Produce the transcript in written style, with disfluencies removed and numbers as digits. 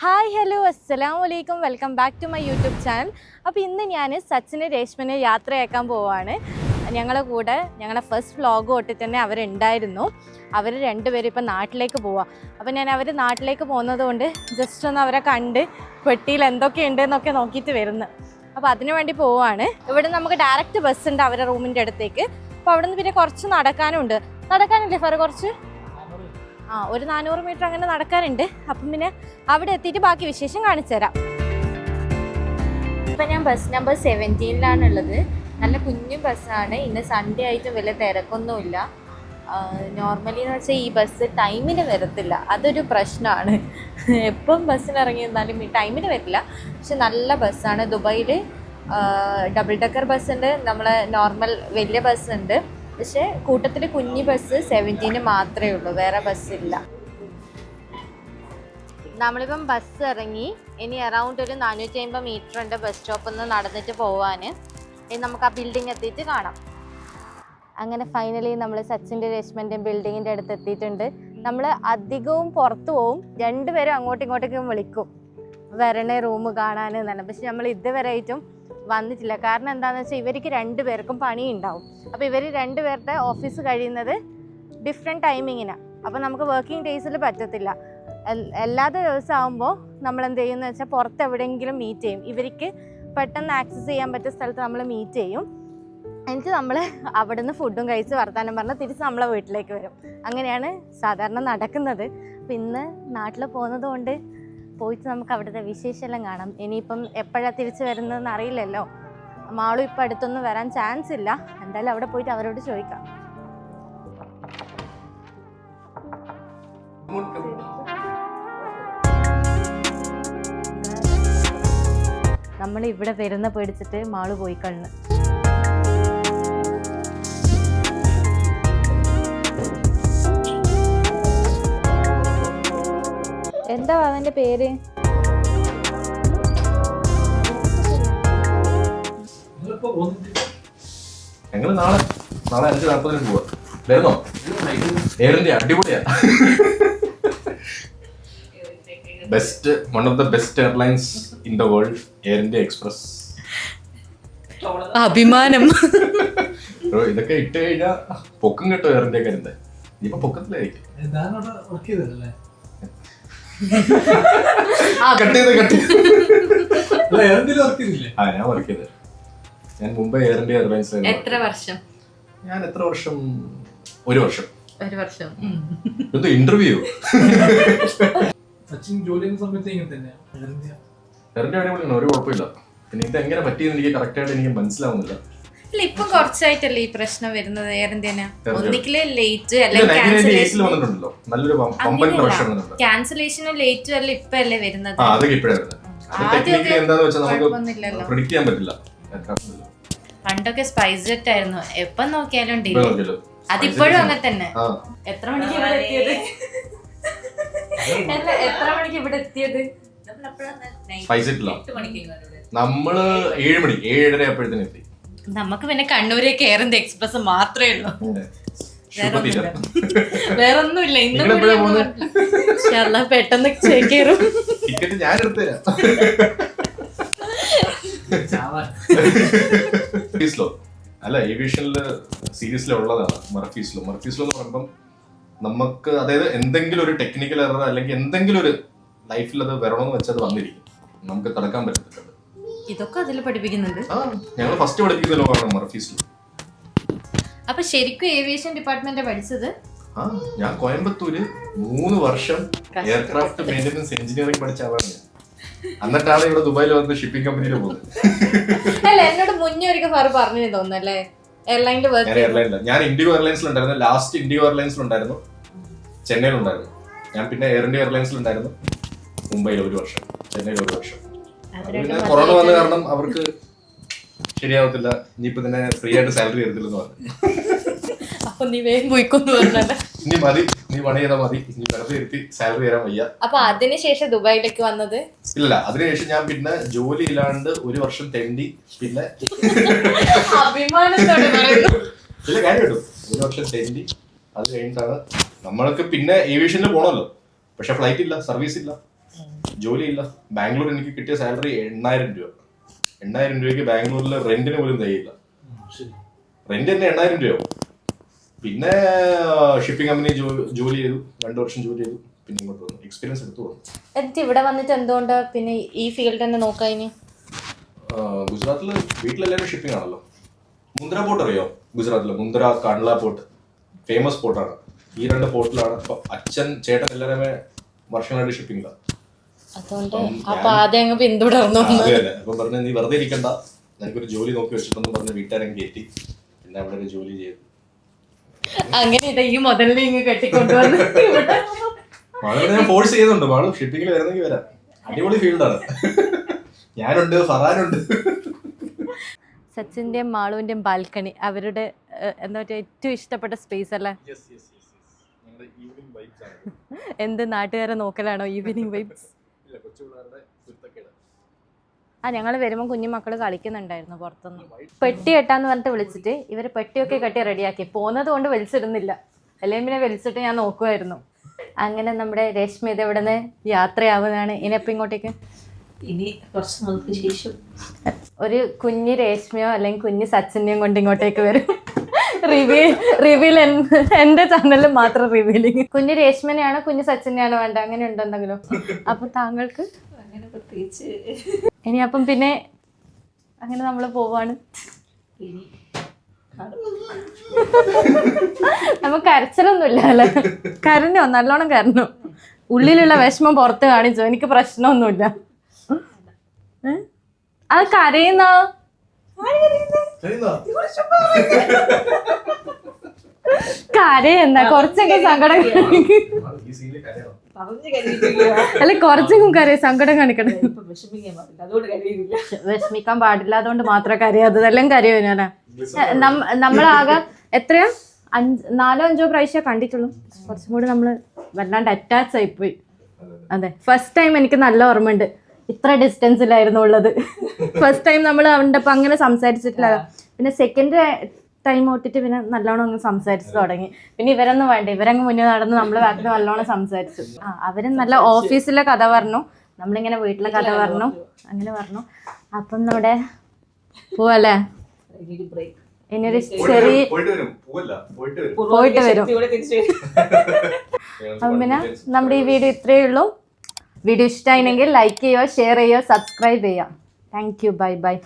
Hi hello അസ്സലാമു അലൈക്കും welcome back to my YouTube channel. അപ്പോൾ ഇന്ന് ഞാൻ സച്ചിന് രേഷ്മനെ യാത്രയാക്കാൻ പോവാണ്. ഞങ്ങളുടെ കൂടെ ഞങ്ങളുടെ ഫസ്റ്റ് വ്ളോഗ് തൊട്ട് തന്നെ അവരുണ്ടായിരുന്നു. അവർ രണ്ടുപേരും ഇപ്പം നാട്ടിലേക്ക് പോവാം. അപ്പോൾ ഞാൻ അവർ നാട്ടിലേക്ക് പോകുന്നത് കൊണ്ട് ജസ്റ്റ് ഒന്ന് അവരെ കണ്ട് പെട്ടിയിൽ എന്തൊക്കെയുണ്ട് എന്നൊക്കെ നോക്കിയിട്ട് വരുന്നു. അപ്പോൾ അതിനു വേണ്ടി പോവാണ്. ഇവിടെ നമുക്ക് ഡയറക്റ്റ് ബസ് ഉണ്ട് അവരുടെ റൂമിൻ്റെ അടുത്തേക്ക്. അപ്പോൾ അവിടെ നിന്ന് പിന്നെ കുറച്ച് നടക്കാനില്ലേ ഫർ കുറച്ച് ഒരു 400 മീറ്റർ അങ്ങനെ നടക്കാറുണ്ട്. അപ്പം പിന്നെ അവിടെ എത്തിയിട്ട് ബാക്കി വിശേഷം കാണിച്ചു തരാം. ഇപ്പം ഞാൻ ബസ് നമ്പർ 17-ലാണുള്ളത്. നല്ല കുഞ്ഞു ബസ്സാണ്. ഇന്ന് സൺഡേ ആയിട്ടും വലിയ തിരക്കൊന്നുമില്ല. നോർമലി എന്ന് വെച്ചാൽ ഈ ബസ് ടൈമിന് വരത്തില്ല, അതൊരു പ്രശ്നമാണ്. എപ്പം ബസ്സിന് ഇറങ്ങി എന്നാലും ഈ ടൈമിന് വരില്ല. പക്ഷെ നല്ല ബസ്സാണ്. ദുബായിൽ ഡബിൾ ഡെക്കർ ബസ്സുണ്ട്, നമ്മളെ നോർമൽ വലിയ ബസ്സുണ്ട്. പക്ഷേ കൂട്ടത്തിൽ കുഞ്ഞി ബസ് 17 മാത്രമേ ഉള്ളൂ, വേറെ ബസ്സില്ല. നമ്മളിപ്പം ബസ് ഇറങ്ങി. ഇനി അറൗണ്ട് ഒരു 450 മീറ്റർ ഉണ്ട് ബസ് സ്റ്റോപ്പിൽ നിന്ന് നടന്നിട്ട് പോവാൻ. ഇനി നമുക്ക് ആ ബിൽഡിംഗ് എത്തിയിട്ട് കാണാം. അങ്ങനെ ഫൈനലി നമ്മൾ സച്ചിൻ്റെ രേഷ്മൻ്റെ ബിൽഡിങ്ങിൻ്റെ അടുത്ത് എത്തിയിട്ടുണ്ട്. നമ്മൾ അധികവും പുറത്തു പോവും, രണ്ടുപേരും അങ്ങോട്ടും ഇങ്ങോട്ടേക്കും വിളിക്കും വരണേ റൂം കാണാൻ എന്നാണ്. പക്ഷെ നമ്മൾ ഇതുവരെ ആയിട്ടും വന്നിട്ടില്ല. കാരണം എന്താണെന്ന് വെച്ചാൽ ഇവർക്ക് രണ്ടുപേർക്കും പണി ഉണ്ടാവും. അപ്പോൾ ഇവർ രണ്ടുപേരുടെ ഓഫീസ് കഴിയുന്നത് ഡിഫറെൻറ്റ് ടൈമിങ്ങിനാണ്. അപ്പോൾ നമുക്ക് വർക്കിംഗ് ഡേയ്സിൽ പറ്റത്തില്ല. എല്ലാ ദിവസം ആകുമ്പോൾ നമ്മൾ എന്ത് ചെയ്യുമെന്ന് വെച്ചാൽ പുറത്ത് എവിടെയെങ്കിലും മീറ്റ് ചെയ്യും. ഇവർക്ക് പെട്ടെന്ന് ആക്സസ് ചെയ്യാൻ പറ്റിയ സ്ഥലത്ത് നമ്മൾ മീറ്റ് ചെയ്യും. എന്നിട്ട് നമ്മൾ അവിടെ നിന്ന് ഫുഡും കഴിച്ച് വർത്താനം പറഞ്ഞാൽ തിരിച്ച് നമ്മളെ വീട്ടിലേക്ക് വരും. അങ്ങനെയാണ് സാധാരണ നടക്കുന്നത്. അപ്പം ഇന്ന് നാട്ടിൽ പോകുന്നത് കൊണ്ട് പോയിട്ട് നമുക്ക് അവിടുത്തെ വിശേഷമെല്ലാം കാണാം. ഇനിയിപ്പം എപ്പോഴാണ് തിരിച്ച് വരുന്നതെന്ന് അറിയില്ലല്ലോ. മാളും ഇപ്പം അടുത്തൊന്നും വരാൻ ചാൻസ് ഇല്ല. എന്തായാലും അവിടെ പോയിട്ട് അവരോട് ചോദിക്കാം. നമ്മൾ ഇവിടെ വരുന്ന പേടിച്ചിട്ട് മാള് പോയി കണ്ണ്. എന്താ അവന്റെ പേര്? ഞങ്ങൾ നാളെ 5:40 പോവാ. വരുന്നോ? എയറിന്റെ അടിപൊളിയാ. Best, one of the best airlines in the world, air India express. അഭിമാനം. ഇതൊക്കെ ഇട്ട് കഴിഞ്ഞാ പൊക്കും കേട്ടോ എയർ ഇന്ത്യ കരുത്. ഇനിയിപ്പോ പൊക്കത്തിലായിരിക്കും. ഞാൻ വർക്ക് ചെയ്ത്. ഞാൻ മുംബൈ എയർ ഇന്ത്യ എയർലൈൻസ്. എത്ര വർഷം? ഞാൻ എത്ര വർഷം? 1 വർഷം. 1 വർഷം. ഇത് ഇന്റർവ്യൂ. സച്ചിൻ ജോലി ചെയ്യുന്ന സമയത്ത് ഇങ്ങനെ തന്നെയാണ്. എയർ ഇന്ത്യ അടിപൊളിയാണ്, ഒരു കുഴപ്പമില്ല. പിന്നെ ഇത് എങ്ങനെ പറ്റിയെന്ന് എനിക്ക് കറക്റ്റ് ആയിട്ട് എനിക്ക് മനസ്സിലാവുന്നില്ല. ഇപ്പൊ കുറച്ചായിട്ടല്ലേ ഈ പ്രശ്നം വരുന്നത് എയർ ഇന്ത്യന്? ഒന്നിക്കല് ലേറ്റ് അല്ലെങ്കിൽ ക്യാൻസലേഷനും ലേറ്റും അല്ല ഇപ്പൊ അല്ലേ വരുന്നത്? പണ്ടൊക്കെ സ്പൈസ് ജെറ്റ് ആയിരുന്നു, എപ്പം നോക്കിയാലും ഡിലേ. അതിപ്പോഴും അങ്ങനെ തന്നെ. എത്ര മണിക്ക് ഇവിടെ എത്തിയത്? എത്ര മണിക്ക് ഇവിടെ എത്തിയത്? നമ്മള് 7 മണി 7:30 ആയപ്പോഴത്തേനും എത്തി. നമുക്ക് പിന്നെ കണ്ണൂരേക്ക് എയർ ഇന്ത്യ എക്സ്പ്രസ് മാത്രമേ ഉള്ളൂ, വേറൊന്നുമില്ല. ഇന്നും പെട്ടെന്ന് കയറും. ടിക്കറ്റ് ഞാൻ എടുത്തുതരാം. അല്ല, ഏവിയേഷനില് സീരീസിൽ ഉള്ളതാണ് മർഫീസ്ലോ. മർഫീസ്ലോ എന്ന് പറയുമ്പം നമുക്ക്, അതായത് എന്തെങ്കിലും ഒരു ടെക്നിക്കൽ എറർ അല്ലെങ്കിൽ എന്തെങ്കിലും ഒരു ലൈഫിൽ അത് വരണമെന്ന് വെച്ചാൽ അത് വന്നിരിക്കും, നമുക്ക് തടക്കാൻ പറ്റത്തില്ല. ഇതൊക്കെ അതിൽ പഠിപ്പിക്കുന്നുണ്ട്. ഞങ്ങൾ ഫസ്റ്റ് പഠിപ്പിക്കുന്ന ലോകമാണ് മർഫീസ്ലോ. അപ്പൊ ശരിക്കും ഏവിയേഷൻ ഡിപ്പാർട്ട്മെന്റ് പഠിച്ചത്? ഞാൻ കോയമ്പത്തൂര് 3 വർഷം എയർക്രാഫ്റ്റ് മെയിൻ്റനൻസ് എഞ്ചിനീയറിംഗ് പഠിച്ച ആളാണ് ഞാൻ. എന്നിട്ടാണ് ഇവിടെ ദുബായിൽ വന്ന് ഷിപ്പിംഗ് കമ്പനിയിൽ പോകുന്നത്. അല്ല, എന്നോട് മുന്നേ ഒരിക്കൽ പറഞ്ഞു തോന്നുന്നല്ലേ എയർലൈനിൽ വർക്ക്? എയർലൈനില്ല, ഞാൻ ഇൻഡിഗോ എയർലൈൻസിലുണ്ടായിരുന്നു. ലാസ്റ്റ് ഇൻഡിഗോ എയർലൈൻസിലുണ്ടായിരുന്നു, ചെന്നൈയിലുണ്ടായിരുന്നു. ഞാൻ പിന്നെ എയർ ഇന്ത്യ എയർലൈൻസിലുണ്ടായിരുന്നു, മുംബൈയിൽ 1 വർഷം, ചെന്നൈയിൽ 1 വർഷം. പിന്നെ കൊറോണ വന്ന കാരണം അവർക്ക് ശരിയാവത്തില്ല, ഇനിയിപ്പോ തന്നെ ഫ്രീ ആയിട്ട് സാലറി തരത്തില്ലെന്ന് പറഞ്ഞു. അപ്പൊ നീ വേഗം പോയിക്കൊന്നു പറഞ്ഞല്ലേ? ഇനി മതി, നീ പണി ചെയ്താൽ മതി, ഇനി വെറുതെ ഇരുത്തി സാലറി തരാൻ വയ്യ. അപ്പൊ അതിനുശേഷം ദുബായിലേക്ക് വന്നത്? ഇല്ല, അതിനുശേഷം ഞാൻ പിന്നെ ജോലി ഇല്ലാണ്ട് 1 വർഷം തെണ്ടി. പിന്നെ അഭിമാനത്തോടെ പറയുന്നു. ഇല്ല, കാര്യം കേട്ടു, 1 വർഷം തെണ്ടി. അത് കഴിഞ്ഞിട്ടാണ് നമ്മൾക്ക് പിന്നെ ഏവിയേഷനിൽ പോണല്ലോ, പക്ഷെ ഫ്ലൈറ്റ് ഇല്ല, സർവീസ് ഇല്ല. ജോലിയില്ല. ബാംഗ്ലൂർ എനിക്ക് കിട്ടിയ സാലറി 8,000 രൂപ. 8,000 രൂപയ്ക്ക് ബാംഗ്ലൂരിൽ റെന്റിന് പോലും തികയില്ല. റെന്റ് തന്നെ 8,000 രൂപയാവും. പിന്നെ ഷിപ്പിംഗ് കമ്പനി ജോലി ചെയ്തു, 2 വർഷം ജോലി ചെയ്തു, പിന്നെ ഇങ്ങോട്ട് വന്നു, എക്സ്പീരിയൻസ് എടുത്തു വന്നു. എന്നിട്ട് ഇവിടെ വന്നിട്ട് എന്തുകൊണ്ട് പിന്നെ ഈ ഫീൽഡ് തന്നെ നോക്കാന്? ഗുജറാത്തിൽ വീട്ടിലെല്ലാവരും ഷിപ്പിംഗ് ആണല്ലോ. മുന്ദ്ര പോർട്ട് അറിയോ? ഗുജറാത്തിലെ മുന്ദ്ര, കാണ്ട്ല പോർട്ട് ഫേമസ് പോർട്ടാണ്. ഈ 2 പോർട്ടിലാണ് ഇപ്പൊ അച്ഛൻ ചേട്ടൻ എല്ലാവരും വർഷങ്ങളായിട്ട് ഷിപ്പിംഗിലാണ്. അതുകൊണ്ട് അപ്പൊ ആദ്യം അങ്ങ് പിന്തുടർന്നു. അപ്പൊ പറഞ്ഞു നീ വെറുതെ ഇരിക്കണ്ട, എനിക്കൊരു ജോലി നോക്കി വെച്ചിട്ടെന്ന് പറഞ്ഞ് വീട്ടുകാരൻ കയറ്റി. പിന്നെ അവിടെ ഒരു ജോലി ചെയ്തു. അങ്ങനെ ഈ മുതലിനെ ഇങ്ങ് കെട്ടിക്കൊണ്ടുവന്ന് മാളെ ഞാൻ ഫോഴ്സ് ചെയ്യുന്നുണ്ട്. മാള് ഷിപ്പിംഗിൽ വരുന്നെങ്കിൽ വരാം, അടിപൊളി ഫീൽഡാണ്. ഞാനുണ്ട്, ഫറാനുണ്ട്. സച്ചിന്റെയും മാളുവിന്റെയും ബാൽക്കണി അവരുടെ എന്താ പറയുക ഏറ്റവും ഇഷ്ടപ്പെട്ട സ്പേസ് അല്ലേ? എന്ത് നാട്ടുകാരെ നോക്കലാണോ ഈവനിങ് വൈബ്സ്? ഞങ്ങൾ വരുമ്പോൾ കുഞ്ഞു മക്കള് കളിക്കുന്നുണ്ടായിരുന്നു പുറത്തുനിന്ന്. പെട്ടി കെട്ടാന്ന് പറഞ്ഞിട്ട് വിളിച്ചിട്ട് ഇവര് പെട്ടിയൊക്കെ കെട്ടി റെഡിയാക്കി. പോകുന്നത് കൊണ്ട് വലിച്ചിടുന്നില്ല, അല്ലെങ്കിൽ പിന്നെ വലിച്ചിട്ട് ഞാൻ നോക്കുമായിരുന്നു. അങ്ങനെ നമ്മുടെ രശ്മി ഇത് ഇവിടെ നിന്ന് യാത്രയാവുന്നതാണ്. ഇനിയപ്പം ഇങ്ങോട്ടേക്ക് ഇനി കുറച്ച് നാൾക്ക് ശേഷം ഒരു കുഞ്ഞ് രേഷ്മയോ അല്ലെങ്കിൽ കുഞ്ഞ് സച്ചിനെയും കൊണ്ട് ഇങ്ങോട്ടേക്ക് വരും. റിവീൽ എന്റെ ചാനലിൽ മാത്രം റിവീലിങ്. കുഞ്ഞ് രേഷ്മനെയാണോ കുഞ്ഞ് സച്ചിനെയാണോ വേണ്ട, അങ്ങനെ ഉണ്ടോ എന്തെങ്കിലും? അപ്പൊ താങ്കൾക്ക് അങ്ങനെ പ്രത്യേകിച്ച് ഇനി അപ്പം പിന്നെ അങ്ങനെ നമ്മൾ പോവാണ്. ഇനി നമുക്ക് കരച്ചിലൊന്നുമില്ല അല്ലേ? കരഞ്ഞോ? നല്ലോണം കരഞ്ഞോ? ഉള്ളിലുള്ള വിഷമം പുറത്ത് കാണിച്ചോ? എനിക്ക് പ്രശ്നമൊന്നുമില്ല. അത് കരയുന്ന കരയെന്നാ കുറച്ചൊക്കെ സങ്കടം പറഞ്ഞു കരുതിയിട്ടില്ല. അല്ലെ കുറച്ചൊക്കെ കരയും, സങ്കടം കാണിക്കണം. ഇപ്പൊ വിഷമിക്കാൻ പാടില്ല, അതുകൊണ്ട് കരയുന്നില്ല. വിഷമിക്കാൻ പാടില്ല, അതുകൊണ്ട് മാത്രമേ കരയാത്തത്. എല്ലാം കരയോ ഞാനാ? നമ്മളാകെ എത്രയാ 4-5 പ്രാവശ്യം കണ്ടിട്ടുള്ളൂ. കുറച്ചും കൂടി നമ്മള് വല്ലാണ്ട് അറ്റാച്ച് ആയിപ്പോയി. അതെ, ഫസ്റ്റ് ടൈം എനിക്ക് നല്ല ഓർമ്മയുണ്ട്. ഇത്ര ഡിസ്റ്റൻസിലായിരുന്നു ഉള്ളത്. ഫസ്റ്റ് ടൈം നമ്മൾ അവൻ്റെ ഒപ്പം അങ്ങനെ സംസാരിച്ചിട്ടില്ല. പിന്നെ സെക്കൻഡ് ടൈം തൊട്ടിട്ട് പിന്നെ നല്ലോണം അങ്ങ് സംസാരിച്ച് തുടങ്ങി. പിന്നെ ഇവരൊന്നും വേണ്ട, ഇവരങ്ങ് മുന്നേ നടന്ന് നമ്മൾ ബാക്കിൽ നല്ലോണം സംസാരിച്ചു. അവരും നല്ല ഓഫീസിലെ കഥ പറഞ്ഞു, നമ്മളിങ്ങനെ വീട്ടിലെ കഥ പറഞ്ഞു, അങ്ങനെ പറഞ്ഞു. അപ്പം നമ്മുടെ പോവല്ലേ? ഇനിയൊരു ചെറിയ പോയിട്ട് വരും. അപ്പം പിന്നെ നമ്മുടെ ഈ വീഡിയോ ഇത്രയേ ഉള്ളൂ. വീഡിയോ ഇഷ്ടമായിരുന്നെങ്കിൽ ലൈക്ക് ചെയ്യുക, ഷെയർ ചെയ്യുക, സബ്സ്ക്രൈബ് ചെയ്യുക. Thank you, bye bye.